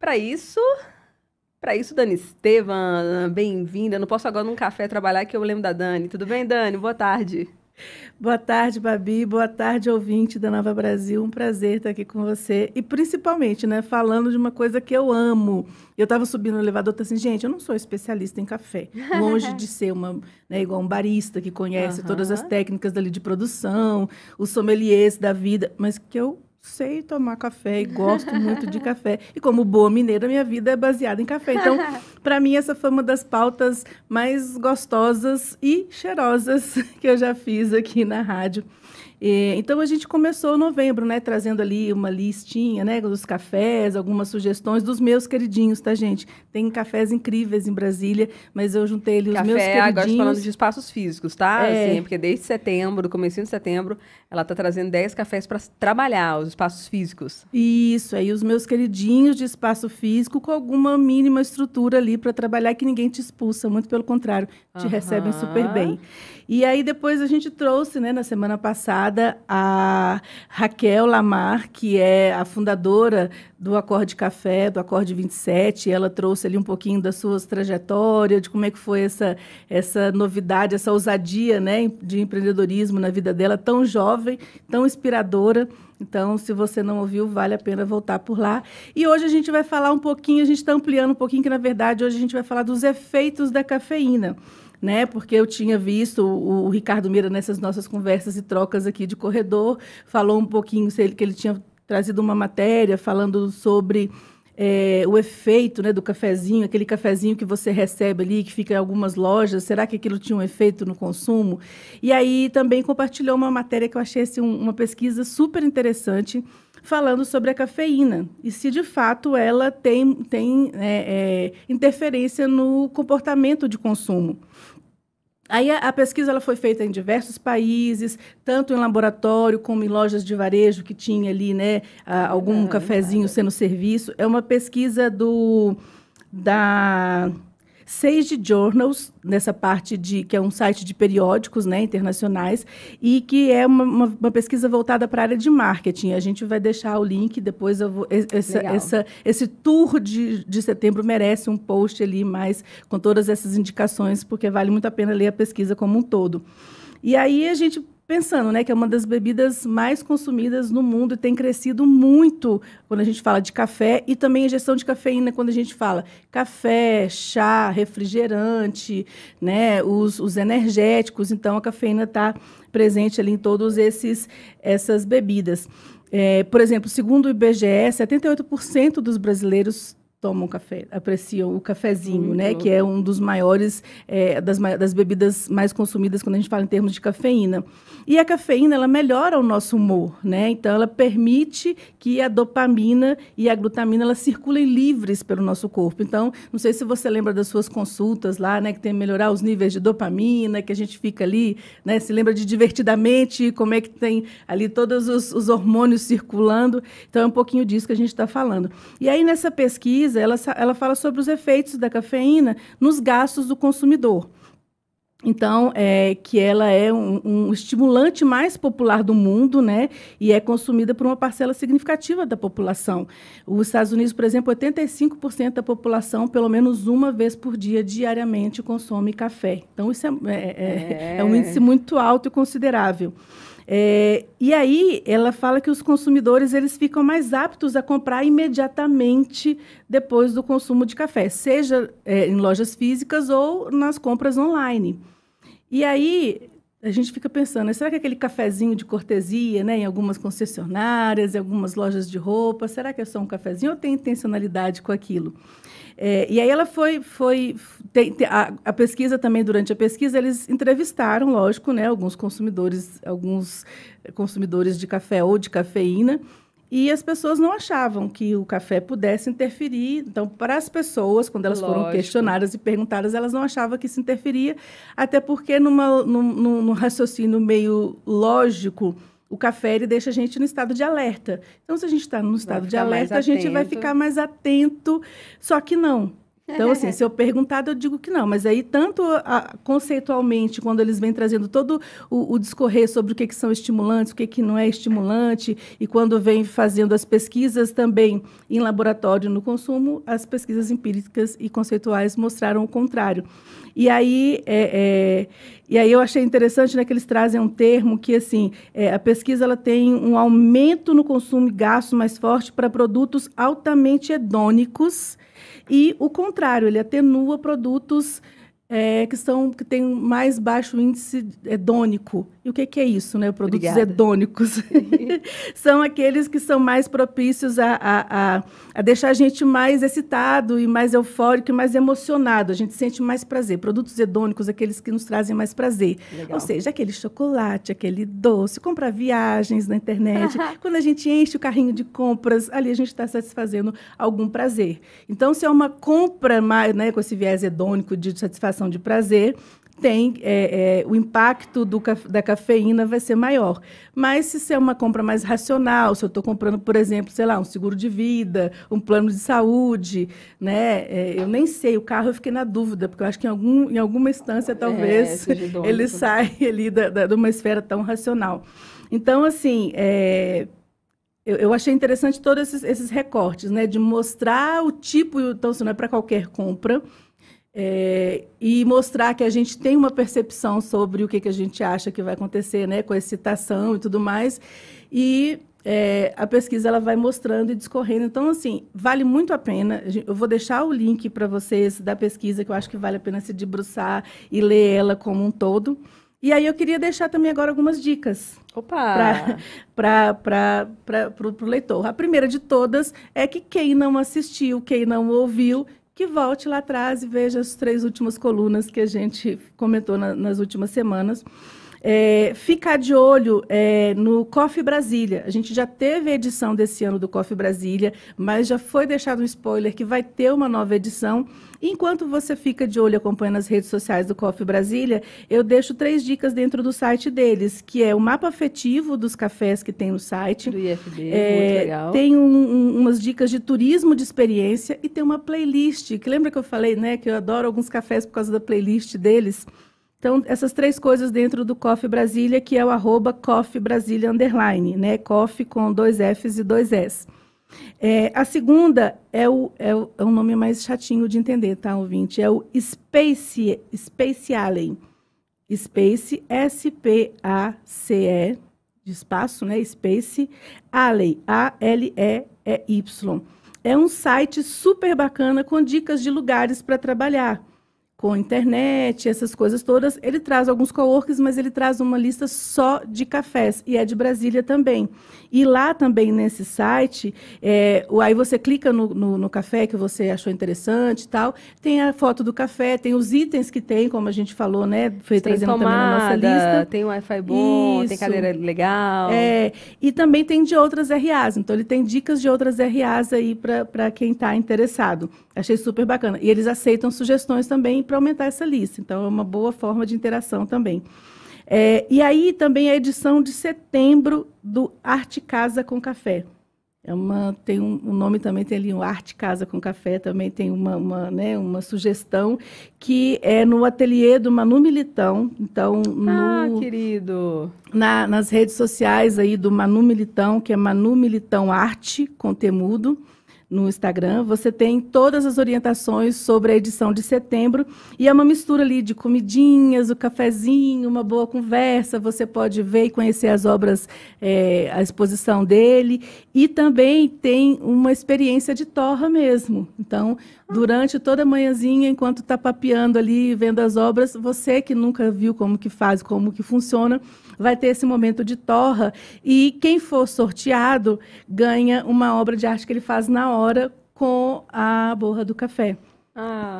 Para isso, para isso, Dani Estevam, bem-vinda. Não posso agora num café trabalhar que eu lembro da Dani. Tudo bem, Dani? Boa tarde. Boa tarde, Babi. Boa tarde, ouvinte da Nova Brasil. Um prazer estar aqui com você. E principalmente, né, falando de uma coisa que eu amo. Eu estava subindo no elevador e falei assim, gente, eu não sou especialista em café. Longe de ser uma, né, igual um barista que conhece todas as Aham. técnicas dali de produção, os sommeliers da vida, mas que eu sei tomar café e gosto muito de café. E como boa mineira, minha vida é baseada em café. Então, para mim, essa foi uma das pautas mais gostosas e cheirosas que eu já fiz aqui na rádio. Então, a gente começou em novembro, né, trazendo ali uma listinha, né, dos cafés, algumas sugestões dos meus queridinhos, tá, gente? Tem cafés incríveis em Brasília, mas eu juntei ali os meus Café, agora estou falando queridinhos. de espaços físicos, tá? Assim, É, porque desde setembro, comecinho de setembro, ela tá trazendo 10 cafés para trabalhar os espaços físicos. isso, aí os meus queridinhos de espaço físico com alguma mínima estrutura ali para trabalhar que ninguém te expulsa, muito pelo contrário, te recebem super Aham. bem. E aí depois a gente trouxe, né, na semana passada, a Raquel Lamar, que é a fundadora do Acorde Café, do Acorde 27. Ela trouxe ali um pouquinho da sua trajetória, de como é que foi essa novidade, essa ousadia, né, de empreendedorismo na vida dela, tão jovem, tão inspiradora. Então, se você não ouviu, vale a pena voltar por lá. E hoje a gente vai falar um pouquinho, a gente está ampliando um pouquinho, que na verdade hoje a gente vai falar dos efeitos da cafeína, né? Porque eu tinha visto o Ricardo Mira nessas nossas conversas e trocas aqui de corredor, falou um pouquinho que ele tinha trazido uma matéria falando sobre o efeito, né, do cafezinho, aquele cafezinho que você recebe ali, que fica em algumas lojas, será que aquilo tinha um efeito no consumo? E aí também compartilhou uma matéria que eu achei assim, uma pesquisa super interessante, falando sobre a cafeína e se de fato ela tem interferência no comportamento de consumo. Aí a pesquisa ela foi feita em diversos países, tanto em laboratório como em lojas de varejo que tinha ali, né, algum cafezinho Caramba. sendo serviço. É uma pesquisa da Sage Journals, nessa parte que é um site de periódicos, né, internacionais, e que é uma pesquisa voltada para a área de marketing. A gente vai deixar o link, depois eu vou, Legal. esse tour de setembro merece um post ali mais com todas essas indicações, porque vale muito a pena ler a pesquisa como um todo. E aí a gente pensando, né, que é uma das bebidas mais consumidas no mundo e tem crescido muito quando a gente fala de café e também a ingestão de cafeína quando a gente fala café, chá, refrigerante, né, os energéticos. Então a cafeína está presente ali em todos essas bebidas. Por exemplo, segundo o IBGE, 78% dos brasileiros tomam café, apreciam o cafezinho, né? Que Muito. é um dos maiores, das bebidas mais consumidas quando a gente fala em termos de cafeína. E a cafeína, ela melhora o nosso humor, né? Então, ela permite que a dopamina e a glutamina, elas circulem livres pelo nosso corpo. Então, não sei se você lembra das suas consultas lá, né? Que tem que melhorar os níveis de dopamina, que a gente fica ali, né? Se lembra de Divertidamente, como é que tem ali todos os hormônios circulando. Então, é um pouquinho disso que a gente está falando. E aí, nessa pesquisa, ela fala sobre os efeitos da cafeína nos gastos do consumidor. Então, que ela é um estimulante mais popular do mundo, né? E é consumida por uma parcela significativa da população. Os Estados Unidos, por exemplo, 85% da população, pelo menos uma vez por dia, diariamente, consome café. Então, isso é um índice É. muito alto e considerável. E aí ela fala que os consumidores eles ficam mais aptos a comprar imediatamente depois do consumo de café, seja em lojas físicas ou nas compras online. E aí a gente fica pensando, né, será que aquele cafezinho de cortesia, né, em algumas concessionárias, em algumas lojas de roupa, será que é só um cafezinho ou tem intencionalidade com aquilo? E aí ela a pesquisa também, durante a pesquisa, eles entrevistaram, lógico, né, alguns consumidores de café ou de cafeína, e as pessoas não achavam que o café pudesse interferir. Então, para as pessoas, quando elas foram Lógico. questionadas e perguntadas, elas não achavam que isso interferia, até porque, num raciocínio meio lógico, o café ele deixa a gente no estado de alerta. Então, se a gente está no Vai estado de ficar mais alerta, a gente vai ficar atento. mais atento, só que não. Então, assim, se eu perguntar, eu digo que não. Mas aí, tanto conceitualmente, quando eles vêm trazendo todo o discorrer sobre o que são estimulantes, o que não é estimulante, e quando vem fazendo as pesquisas também em laboratório no consumo, as pesquisas empíricas e conceituais mostraram o contrário. E aí, eu achei interessante, né, que eles trazem um termo que, assim, a pesquisa ela tem um aumento no consumo e gasto mais forte para produtos altamente hedônicos e o contrário, ele atenua produtos que têm mais baixo índice hedônico. E o que é isso, né? Produtos hedônicos. São aqueles que são mais propícios a deixar a gente mais excitado e mais eufórico e mais emocionado. A gente sente mais prazer. Produtos hedônicos, aqueles que nos trazem mais prazer. Legal. Ou seja, aquele chocolate, aquele doce, comprar viagens na internet. Quando a gente enche o carrinho de compras, ali a gente está satisfazendo algum prazer. Então, se é uma compra mais, né, com esse viés hedônico de satisfação de prazer, tem o impacto da cafeína vai ser maior. Mas se é uma compra mais racional, se eu estou comprando, por exemplo, sei lá, um seguro de vida, um plano de saúde, né? Eu nem sei, o carro eu fiquei na dúvida, porque eu acho que em alguma instância, talvez, ele sai ali de uma esfera tão racional. Então, assim, eu achei interessante todos esses recortes, né? De mostrar o tipo, então, se não é para qualquer compra, e mostrar que a gente tem uma percepção sobre o que a gente acha que vai acontecer, né, com a excitação e tudo mais. E a pesquisa ela vai mostrando e discorrendo. Então, assim, vale muito a pena. Eu vou deixar o link para vocês da pesquisa, que eu acho que vale a pena se debruçar e ler ela como um todo. E aí eu queria deixar também agora algumas dicas para o leitor. A primeira de todas é que quem não assistiu, quem não ouviu, que volte lá atrás e veja as 3 últimas colunas que a gente comentou nas últimas semanas. Ficar de olho no Coffee Brasília. A gente já teve a edição desse ano do Coffee Brasília, mas já foi deixado um spoiler que vai ter uma nova edição. Enquanto você fica de olho acompanhando as redes sociais do Coffee Brasília, eu deixo 3 dicas dentro do site deles, que é o mapa afetivo dos cafés que tem no site. Do IFB, muito legal. Tem umas dicas de turismo de experiência e tem uma playlist, que lembra que eu falei, né, que eu adoro alguns cafés por causa da playlist deles? Então, essas 3 coisas dentro do Coffee Brasília, que é o @CoffeeBrasilia_, né? Coffee com 2 Fs e 2 S. A segunda é um nome mais chatinho de entender, tá, ouvinte? É o Space Alley. Space, S-P-A-C-E, de espaço, né? Space Alley, A-L-E-E-Y. É um site super bacana com dicas de lugares para trabalhar, com internet, essas coisas todas. Ele traz alguns coworks, mas ele traz uma lista só de cafés, e é de Brasília também. E lá também, nesse site, aí você clica no café que você achou interessante e tal, tem a foto do café, tem os itens que tem, como a gente falou, né? Foi trazendo também na nossa lista. Tem Wi-Fi bom, tem cadeira legal. E também tem de outras RAs, então ele tem dicas de outras RAs aí para quem está interessado. Achei super bacana. E eles aceitam sugestões também para aumentar essa lista. Então, é uma boa forma de interação também. E aí, também a edição de setembro do Arte Casa com Café. Tem um nome também, tem ali um Arte Casa com Café, também tem uma sugestão, que é no ateliê do Manu Militão. Então, querido! Nas redes sociais aí do Manu Militão, que é Manu Militão Arte, com temudo, no Instagram, você tem todas as orientações sobre a edição de setembro, e é uma mistura ali de comidinhas, o cafezinho, uma boa conversa, você pode ver e conhecer as obras, a exposição dele, e também tem uma experiência de torra mesmo. Então, durante toda a manhãzinha, enquanto está papeando ali, vendo as obras, você que nunca viu como que faz, como que funciona, vai ter esse momento de torra, e quem for sorteado ganha uma obra de arte que ele faz na hora com a borra do café.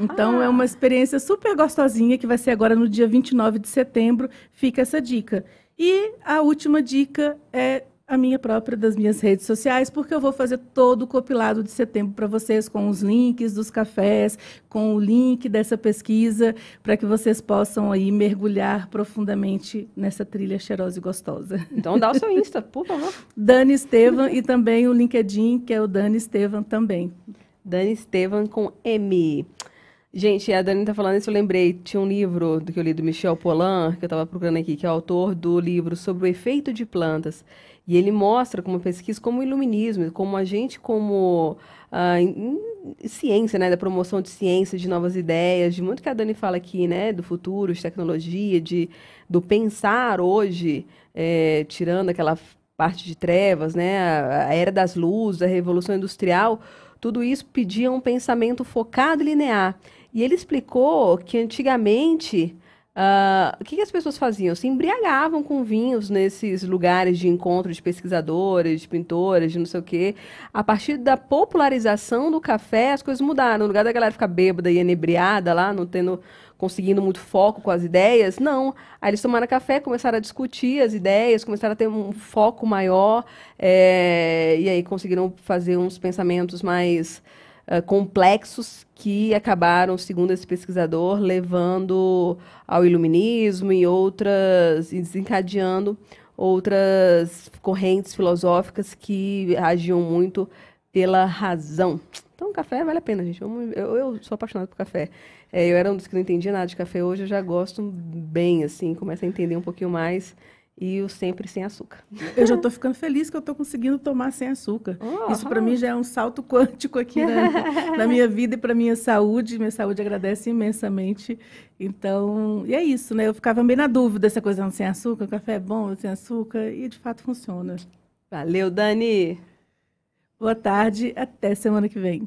Então, é uma experiência super gostosinha, que vai ser agora no dia 29 de setembro, fica essa dica. E a última dica é a minha própria, das minhas redes sociais, porque eu vou fazer todo o compilado de setembro para vocês, com os links dos cafés, com o link dessa pesquisa, para que vocês possam aí mergulhar profundamente nessa trilha cheirosa e gostosa. Então dá o seu Insta, por favor. Dani Estevan, e também o LinkedIn, que é o Dani Estevan também. Dani Estevan com M. Gente, a Dani tá falando isso, eu lembrei, tinha um livro do que eu li do Michel Pollan, que eu tava procurando aqui, que é o autor do livro sobre o efeito de plantas. E ele mostra como pesquisa, como o iluminismo, como a gente, como ciência, né, da promoção de ciência, de novas ideias, de muito que a Dani fala aqui, né, do futuro, de tecnologia, do pensar hoje, tirando aquela parte de trevas, né, a era das luzes, a revolução industrial, tudo isso pedia um pensamento focado e linear. E ele explicou que antigamente, o que que as pessoas faziam? Se embriagavam com vinhos nesses lugares de encontro de pesquisadores, de pintores, de não sei o quê. A partir da popularização do café, as coisas mudaram. No lugar da galera ficar bêbada e inebriada lá, não tendo, conseguindo muito foco com as ideias, não. Aí eles tomaram café, começaram a discutir as ideias, começaram a ter um foco maior, e aí conseguiram fazer uns pensamentos mais complexos que acabaram, segundo esse pesquisador, levando ao iluminismo e outras, e desencadeando outras correntes filosóficas que agiam muito pela razão. Então, café vale a pena, gente. Eu sou apaixonada por café. Eu era um dos que não entendia nada de café. Hoje eu já gosto bem, assim, começo a entender um pouquinho mais. E o sempre sem açúcar. Eu já estou ficando feliz que eu estou conseguindo tomar sem açúcar. Oh, Isso para mim já é um salto quântico aqui na minha vida e para minha saúde. Minha saúde agradece imensamente. Então, e é isso, né? Eu ficava bem na dúvida essa coisa sem açúcar, o café é bom sem açúcar, e de fato funciona. Valeu, Dani! Boa tarde, até semana que vem.